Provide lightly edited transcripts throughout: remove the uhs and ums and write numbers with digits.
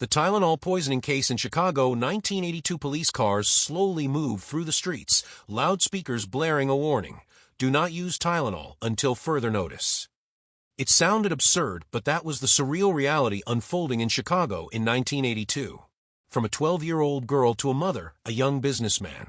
The Tylenol poisoning case in Chicago, 1982. Police cars slowly moved through the streets, loudspeakers blaring a warning. Do not use Tylenol until further notice. It sounded absurd, but that was the surreal reality unfolding in Chicago in 1982. From a 12-year-old girl to a mother, a young businessman.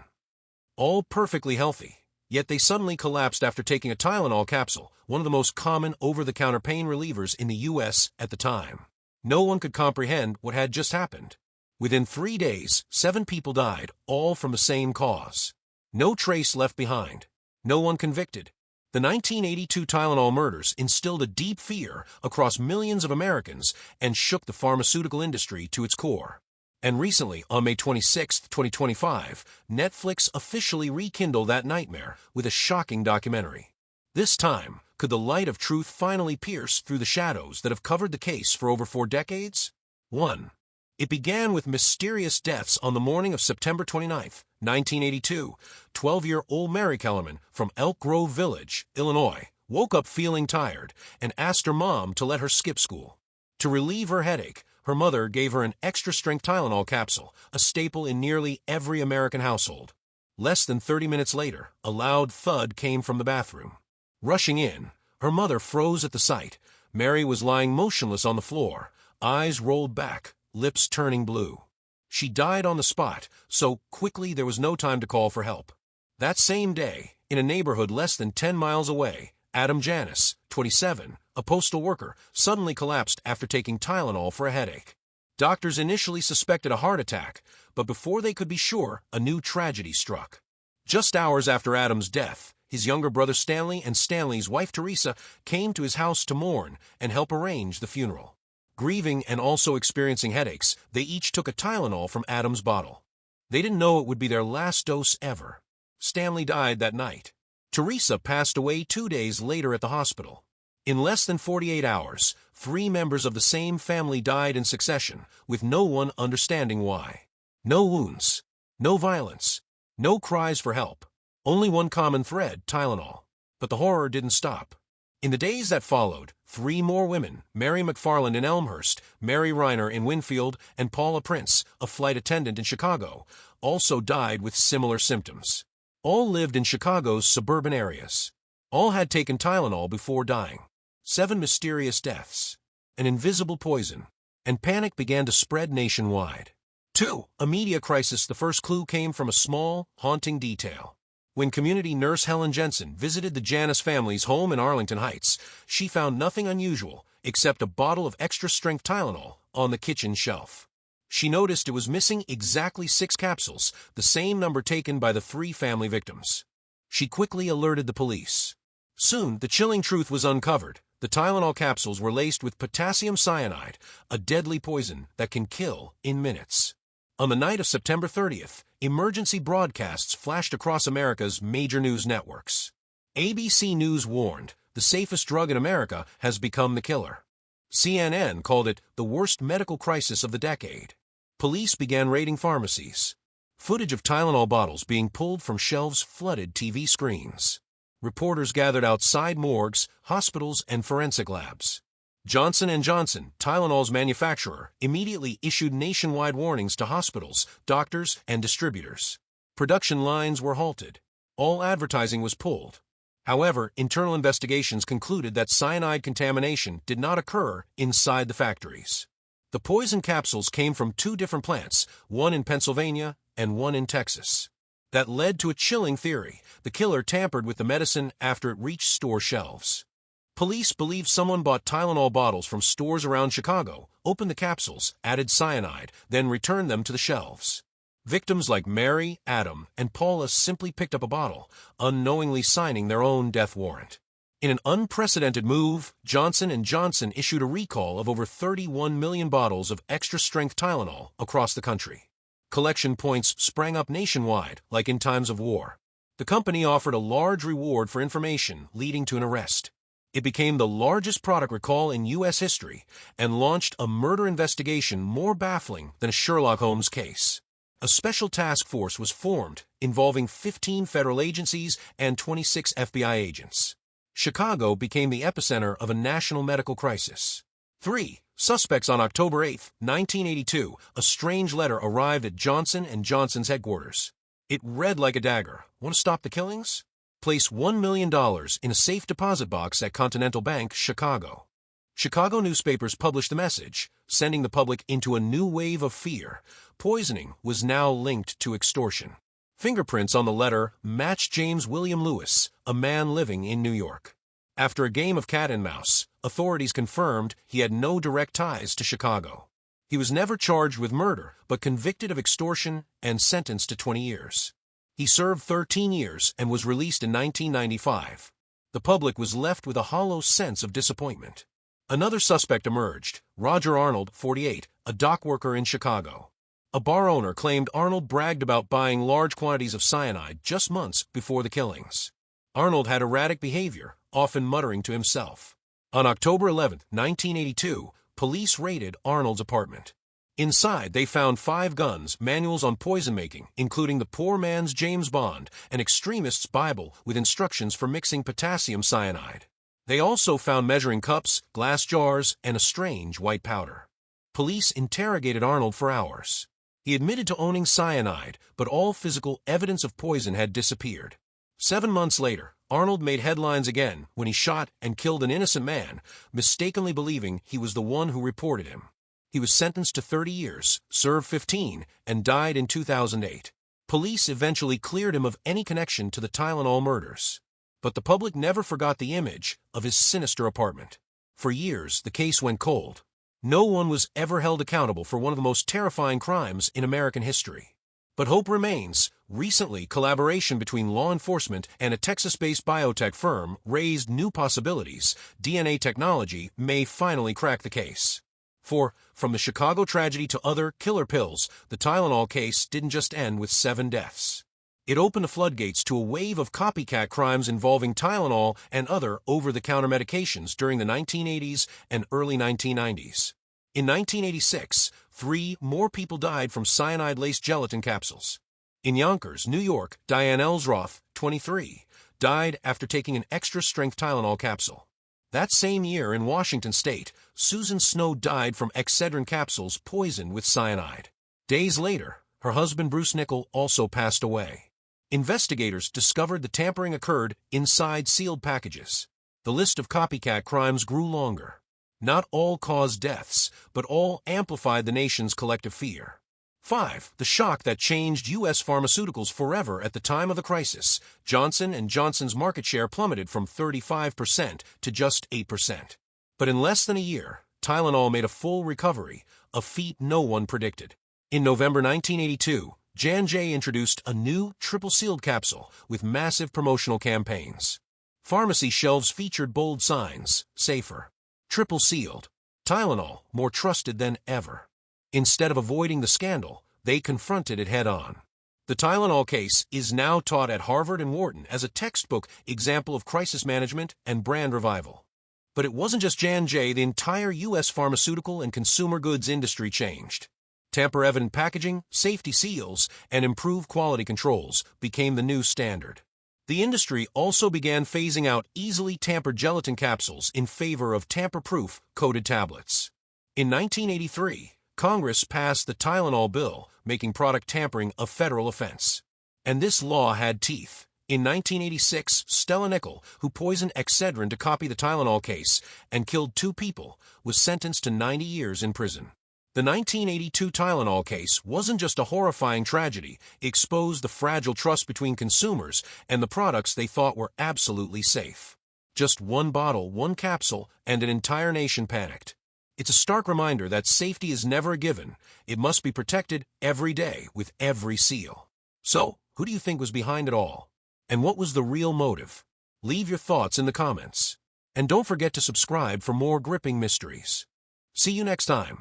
All perfectly healthy, yet they suddenly collapsed after taking a Tylenol capsule, one of the most common over-the-counter pain relievers in the U.S. at the time. No one could comprehend what had just happened. Within 3 days, 7 people died, all from the same cause. No trace left behind. No one convicted. The 1982 Tylenol murders instilled a deep fear across millions of Americans and shook the pharmaceutical industry to its core. And recently, on May 26, 2025, Netflix officially rekindled that nightmare with a shocking documentary. This time, could the light of truth finally pierce through the shadows that have covered the case for over 4 decades? 1. It began with mysterious deaths on the morning of September 29, 1982. 12-year-old Mary Kellerman from Elk Grove Village, Illinois, woke up feeling tired and asked her mom to let her skip school. To relieve her headache, her mother gave her an extra-strength Tylenol capsule, a staple in nearly every American household. Less than 30 minutes later, a loud thud came from the bathroom. Rushing in, her mother froze at the sight. Mary was lying motionless on the floor, eyes rolled back, lips turning blue. She died on the spot, so quickly there was no time to call for help. That same day, in a neighborhood less than 10 miles away, Adam Janis, 27, a postal worker, suddenly collapsed after taking Tylenol for a headache. Doctors initially suspected a heart attack, but before they could be sure, a new tragedy struck. Just hours after Adam's death, his younger brother Stanley and Stanley's wife Teresa came to his house to mourn and help arrange the funeral. Grieving and also experiencing headaches, they each took a Tylenol from Adam's bottle. They didn't know it would be their last dose ever. Stanley died that night. Teresa passed away 2 days later at the hospital. In less than 48 hours, 3 members of the same family died in succession, with no one understanding why. No wounds, no violence, no cries for help. Only one common thread, Tylenol. But the horror didn't stop. In the days that followed, 3 more women, Mary McFarland in Elmhurst, Mary Reiner in Winfield, and Paula Prince, a flight attendant in Chicago, also died with similar symptoms. All lived in Chicago's suburban areas. All had taken Tylenol before dying. 7 mysterious deaths. An invisible poison. And panic began to spread nationwide. 2. A media crisis. The first clue came from a small, haunting detail. When community nurse Helen Jensen visited the Janis family's home in Arlington Heights, she found nothing unusual except a bottle of extra-strength Tylenol on the kitchen shelf. She noticed it was missing exactly 6 capsules, the same number taken by the 3 family victims. She quickly alerted the police. Soon, the chilling truth was uncovered. The Tylenol capsules were laced with potassium cyanide, a deadly poison that can kill in minutes. On the night of September 30th, emergency broadcasts flashed across America's major news networks. ABC News warned, the safest drug in America has become the killer. CNN called it the worst medical crisis of the decade. Police began raiding pharmacies. Footage of Tylenol bottles being pulled from shelves flooded TV screens. Reporters gathered outside morgues, hospitals, and forensic labs. Johnson & Johnson, Tylenol's manufacturer, immediately issued nationwide warnings to hospitals, doctors, and distributors. Production lines were halted. All advertising was pulled. However, internal investigations concluded that cyanide contamination did not occur inside the factories. The poison capsules came from 2 different plants, one in Pennsylvania and one in Texas. That led to a chilling theory. The killer tampered with the medicine after it reached store shelves. Police believe someone bought Tylenol bottles from stores around Chicago, opened the capsules, added cyanide, then returned them to the shelves. Victims like Mary, Adam, and Paula simply picked up a bottle, unknowingly signing their own death warrant. In an unprecedented move, Johnson & Johnson issued a recall of over 31 million bottles of extra-strength Tylenol across the country. Collection points sprang up nationwide, like in times of war. The company offered a large reward for information, leading to an arrest. It became the largest product recall in U.S. history and launched a murder investigation more baffling than a Sherlock Holmes case. A special task force was formed involving 15 federal agencies and 26 FBI agents. Chicago became the epicenter of a national medical crisis. 3. Suspects on October 8, 1982, a strange letter arrived at Johnson & Johnson's headquarters. It read like a dagger. Want to stop the killings? Place $1 million in a safe deposit box at Continental Bank, Chicago. Chicago newspapers published the message, sending the public into a new wave of fear. Poisoning was now linked to extortion. Fingerprints on the letter matched James William Lewis, a man living in New York. After a game of cat and mouse, authorities confirmed he had no direct ties to Chicago. He was never charged with murder, but convicted of extortion and sentenced to 20 years. He served 13 years and was released in 1995. The public was left with a hollow sense of disappointment. Another suspect emerged, Roger Arnold, 48, a dock worker in Chicago. A bar owner claimed Arnold bragged about buying large quantities of cyanide just months before the killings. Arnold had erratic behavior, often muttering to himself. On October 11, 1982, police raided Arnold's apartment. Inside, they found 5 guns, manuals on poison making, including the poor man's James Bond, an extremist's Bible with instructions for mixing potassium cyanide. They also found measuring cups, glass jars, and a strange white powder. Police interrogated Arnold for hours. He admitted to owning cyanide, but all physical evidence of poison had disappeared. 7 months later, Arnold made headlines again when he shot and killed an innocent man, mistakenly believing he was the one who reported him. He was sentenced to 30 years, served 15, and died in 2008. Police eventually cleared him of any connection to the Tylenol murders. But the public never forgot the image of his sinister apartment. For years, the case went cold. No one was ever held accountable for one of the most terrifying crimes in American history. But hope remains. Recently, collaboration between law enforcement and a Texas-based biotech firm raised new possibilities. DNA technology may finally crack the case. For, from the Chicago tragedy to other killer pills, the Tylenol case didn't just end with 7 deaths. It opened the floodgates to a wave of copycat crimes involving Tylenol and other over-the-counter medications during the 1980s and early 1990s. In 1986, 3 more people died from cyanide-laced gelatin capsules. In Yonkers, New York, Diane Ellsroth, 23, died after taking an extra-strength Tylenol capsule. That same year in Washington State, Susan Snow died from Excedrin capsules poisoned with cyanide. Days later, her husband Bruce Nickel also passed away. Investigators discovered the tampering occurred inside sealed packages. The list of copycat crimes grew longer. Not all caused deaths, but all amplified the nation's collective fear. 5. The shock that changed U.S. pharmaceuticals forever at the time of the crisis. Johnson & Johnson's market share plummeted from 35% to just 8%. But in less than a year, Tylenol made a full recovery, a feat no one predicted. In November 1982, J&J introduced a new triple-sealed capsule with massive promotional campaigns. Pharmacy shelves featured bold signs, safer. Triple-sealed. Tylenol, more trusted than ever. Instead of avoiding the scandal, they confronted it head-on. The Tylenol case is now taught at Harvard and Wharton as a textbook example of crisis management and brand revival. But it wasn't just J&J, the entire U.S. pharmaceutical and consumer goods industry changed. Tamper-evident packaging, safety seals, and improved quality controls became the new standard. The industry also began phasing out easily tampered gelatin capsules in favor of tamper-proof coated tablets. In 1983, Congress passed the Tylenol bill, making product tampering a federal offense. And this law had teeth. In 1986, Stella Nickel, who poisoned Excedrin to copy the Tylenol case and killed 2 people, was sentenced to 90 years in prison. The 1982 Tylenol case wasn't just a horrifying tragedy, it exposed the fragile trust between consumers and the products they thought were absolutely safe. Just 1 bottle, 1 capsule, and an entire nation panicked. It's a stark reminder that safety is never a given. It must be protected every day with every seal. So, who do you think was behind it all? And what was the real motive? Leave your thoughts in the comments. And don't forget to subscribe for more gripping mysteries. See you next time.